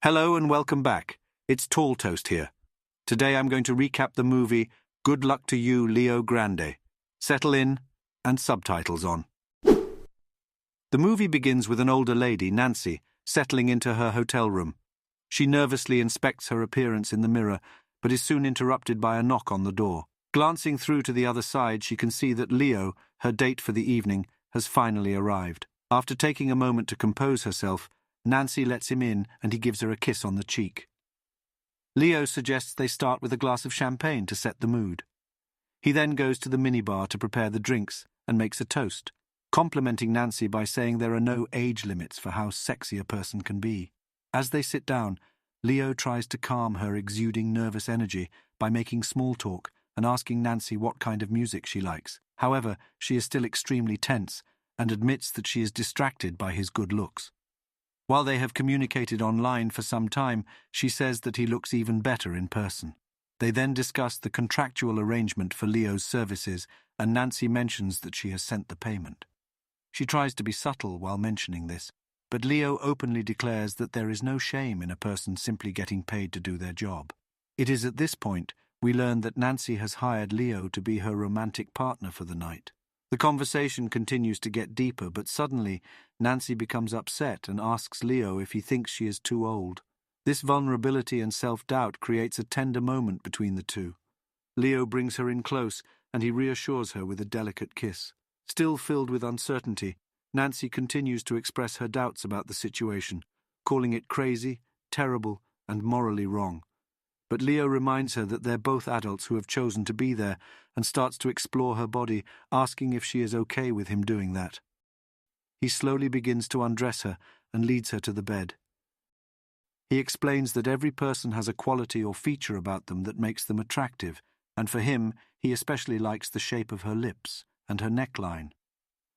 Hello and welcome back. It's Tall Toast here. Today I'm going to recap the movie Good Luck to You, Leo Grande. Settle in and subtitles on. The movie begins with an older lady, Nancy, settling into her hotel room. She nervously inspects her appearance in the mirror, but is soon interrupted by a knock on the door. Glancing through to the other side, she can see that Leo, her date for the evening, has finally arrived. After taking a moment to compose herself, Nancy lets him in and he gives her a kiss on the cheek. Leo suggests they start with a glass of champagne to set the mood. He then goes to the minibar to prepare the drinks and makes a toast, complimenting Nancy by saying there are no age limits for how sexy a person can be. As they sit down, Leo tries to calm her exuding nervous energy by making small talk and asking Nancy what kind of music she likes. However, she is still extremely tense and admits that she is distracted by his good looks. While they have communicated online for some time, she says that he looks even better in person. They then discuss the contractual arrangement for Leo's services, and Nancy mentions that she has sent the payment. She tries to be subtle while mentioning this, but Leo openly declares that there is no shame in a person simply getting paid to do their job. It is at this point we learn that Nancy has hired Leo to be her romantic partner for the night. The conversation continues to get deeper, but suddenly Nancy becomes upset and asks Leo if he thinks she is too old. This vulnerability and self-doubt creates a tender moment between the two. Leo brings her in close and he reassures her with a delicate kiss. Still filled with uncertainty, Nancy continues to express her doubts about the situation, calling it crazy, terrible, and morally wrong. But Leo reminds her that they're both adults who have chosen to be there and starts to explore her body, asking if she is okay with him doing that. He slowly begins to undress her and leads her to the bed. He explains that every person has a quality or feature about them that makes them attractive, and for him, he especially likes the shape of her lips and her neckline.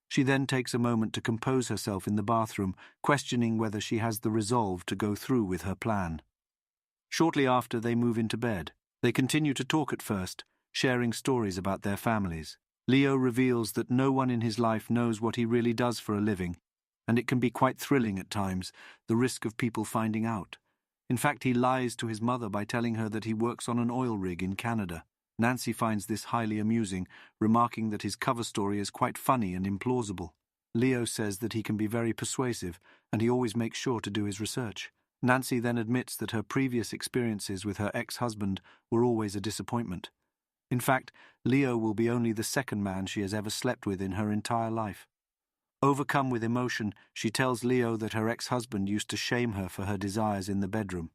She then takes a moment to compose herself in the bathroom, questioning whether she has the resolve to go through with her plan. Shortly after, they move into bed. They continue to talk at first, sharing stories about their families. Leo reveals that no one in his life knows what he really does for a living, and it can be quite thrilling at times, the risk of people finding out. In fact, he lies to his mother by telling her that he works on an oil rig in Canada. Nancy finds this highly amusing, remarking that his cover story is quite funny and implausible. Leo says that he can be very persuasive, and he always makes sure to do his research. Nancy then admits that her previous experiences with her ex-husband were always a disappointment. In fact, Leo will be only the second man she has ever slept with in her entire life. Overcome with emotion, she tells Leo that her ex-husband used to shame her for her desires in the bedroom.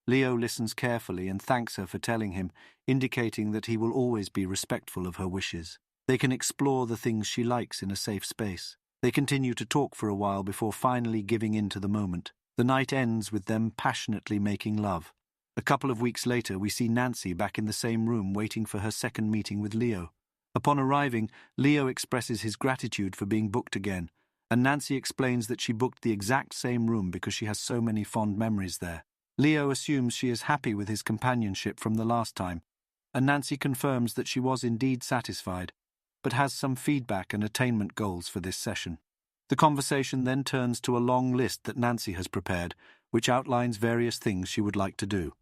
Leo listens carefully and thanks her for telling him, indicating that he will always be respectful of her wishes. They can explore the things she likes in a safe space. They continue to talk for a while before finally giving in to the moment. The night ends with them passionately making love. A couple of weeks later, we see Nancy back in the same room waiting for her second meeting with Leo. Upon arriving, Leo expresses his gratitude for being booked again, and Nancy explains that she booked the exact same room because she has so many fond memories there. Leo assumes she is happy with his companionship from the last time, and Nancy confirms that she was indeed satisfied, but has some feedback and attainment goals for this session. The conversation then turns to a long list that Nancy has prepared, which outlines various things she would like to do.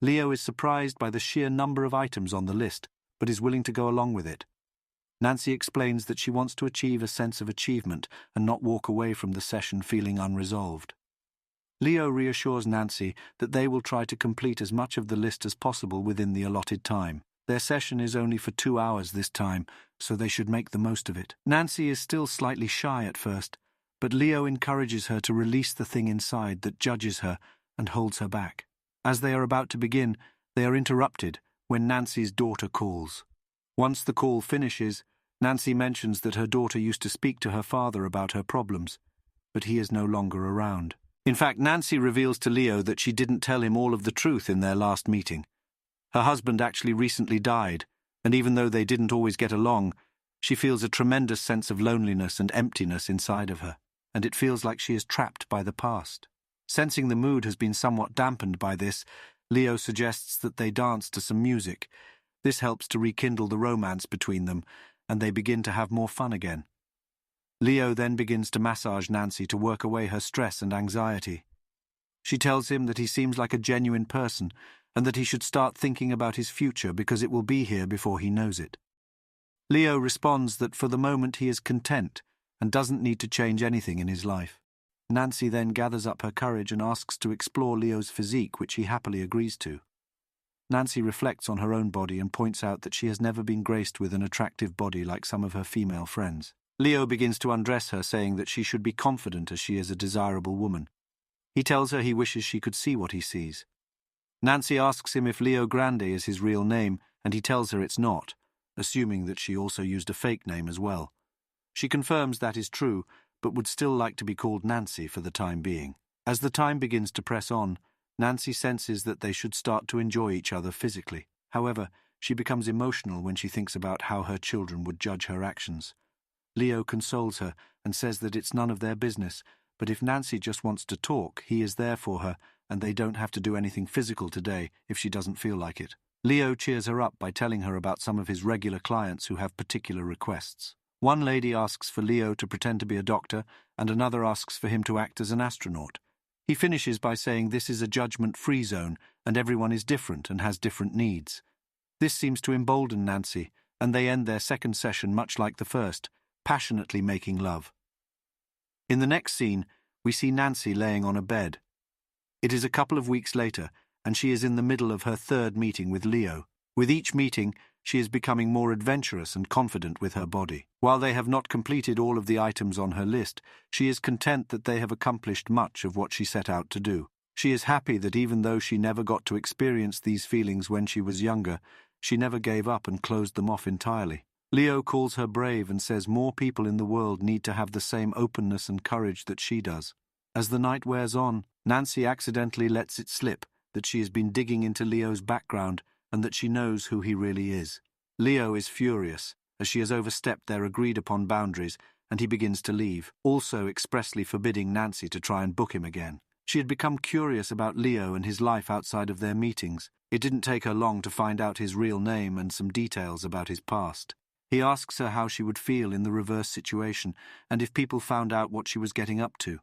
Leo is surprised by the sheer number of items on the list, but is willing to go along with it. Nancy explains that she wants to achieve a sense of achievement and not walk away from the session feeling unresolved. Leo reassures Nancy that they will try to complete as much of the list as possible within the allotted time. Their session is only for 2 hours this time, so they should make the most of it. Nancy is still slightly shy at first, but Leo encourages her to release the thing inside that judges her and holds her back. As they are about to begin, they are interrupted when Nancy's daughter calls. Once the call finishes, Nancy mentions that her daughter used to speak to her father about her problems, but he is no longer around. In fact, Nancy reveals to Leo that she didn't tell him all of the truth in their last meeting. Her husband actually recently died, and even though they didn't always get along, she feels a tremendous sense of loneliness and emptiness inside of her, and it feels like she is trapped by the past. Sensing the mood has been somewhat dampened by this, Leo suggests that they dance to some music. This helps to rekindle the romance between them, and they begin to have more fun again. Leo then begins to massage Nancy to work away her stress and anxiety. She tells him that he seems like a genuine person and that he should start thinking about his future because it will be here before he knows it. Leo responds that for the moment he is content and doesn't need to change anything in his life. Nancy then gathers up her courage and asks to explore Leo's physique, which he happily agrees to. Nancy reflects on her own body and points out that she has never been graced with an attractive body like some of her female friends. Leo begins to undress her, saying that she should be confident as she is a desirable woman. He tells her he wishes she could see what he sees. Nancy asks him if Leo Grande is his real name, and he tells her it's not, assuming that she also used a fake name as well. She confirms that is true, but would still like to be called Nancy for the time being. As the time begins to press on, Nancy senses that they should start to enjoy each other physically. However, she becomes emotional when she thinks about how her children would judge her actions. Leo consoles her and says that it's none of their business, but if Nancy just wants to talk, he is there for her, and they don't have to do anything physical today if she doesn't feel like it. Leo cheers her up by telling her about some of his regular clients who have particular requests. One lady asks for Leo to pretend to be a doctor, and another asks for him to act as an astronaut. He finishes by saying this is a judgment-free zone, and everyone is different and has different needs. This seems to embolden Nancy, and they end their second session much like the first, passionately making love. In the next scene, we see Nancy laying on a bed. It is a couple of weeks later, and she is in the middle of her third meeting with Leo. With each meeting, she is becoming more adventurous and confident with her body. While they have not completed all of the items on her list, she is content that they have accomplished much of what she set out to do. She is happy that even though she never got to experience these feelings when she was younger, she never gave up and closed them off entirely. Leo calls her brave and says more people in the world need to have the same openness and courage that she does. As the night wears on, Nancy accidentally lets it slip that she has been digging into Leo's background and that she knows who he really is. Leo is furious, as she has overstepped their agreed-upon boundaries, and he begins to leave, also expressly forbidding Nancy to try and book him again. She had become curious about Leo and his life outside of their meetings. It didn't take her long to find out his real name and some details about his past. He asks her how she would feel in the reverse situation, and if people found out what she was getting up to.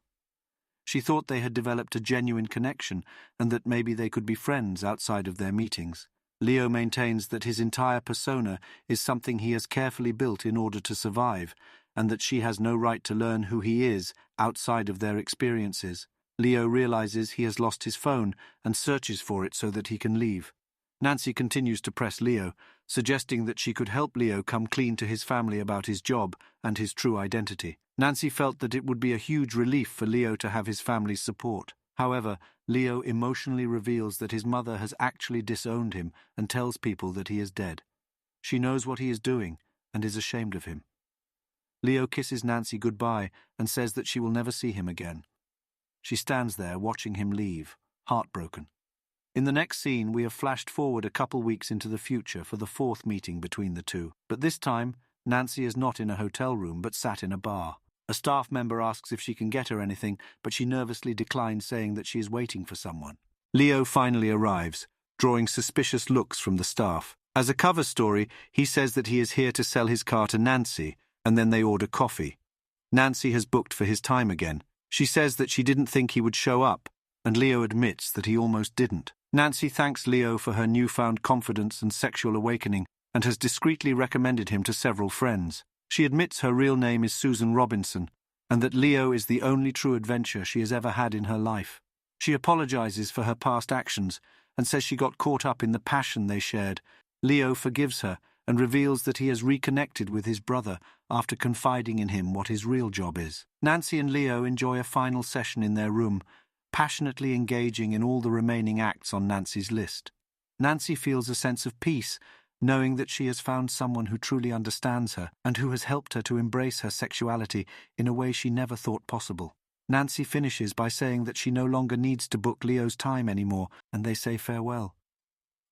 She thought they had developed a genuine connection, and that maybe they could be friends outside of their meetings. Leo maintains that his entire persona is something he has carefully built in order to survive, and that she has no right to learn who he is outside of their experiences. Leo realizes he has lost his phone and searches for it so that he can leave. Nancy continues to press Leo, suggesting that she could help Leo come clean to his family about his job and his true identity. Nancy felt that it would be a huge relief for Leo to have his family's support. However, Leo emotionally reveals that his mother has actually disowned him and tells people that he is dead. She knows what he is doing and is ashamed of him. Leo kisses Nancy goodbye and says that she will never see him again. She stands there watching him leave, heartbroken. In the next scene, we have flashed forward a couple weeks into the future for the fourth meeting between the two. But this time, Nancy is not in a hotel room but sat in a bar. A staff member asks if she can get her anything, but she nervously declines, saying that she is waiting for someone. Leo finally arrives, drawing suspicious looks from the staff. As a cover story, he says that he is here to sell his car to Nancy, and then they order coffee. Nancy has booked for his time again. She says that she didn't think he would show up, and Leo admits that he almost didn't. Nancy thanks Leo for her newfound confidence and sexual awakening, and has discreetly recommended him to several friends. She admits her real name is Susan Robinson, and that Leo is the only true adventure she has ever had in her life. She apologizes for her past actions and says she got caught up in the passion they shared. Leo forgives her and reveals that he has reconnected with his brother after confiding in him what his real job is. Nancy and Leo enjoy a final session in their room, passionately engaging in all the remaining acts on Nancy's list. Nancy feels a sense of peace, knowing that she has found someone who truly understands her and who has helped her to embrace her sexuality in a way she never thought possible. Nancy finishes by saying that she no longer needs to book Leo's time anymore, and they say farewell.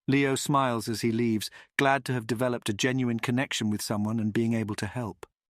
Leo smiles as he leaves, glad to have developed a genuine connection with someone and being able to help.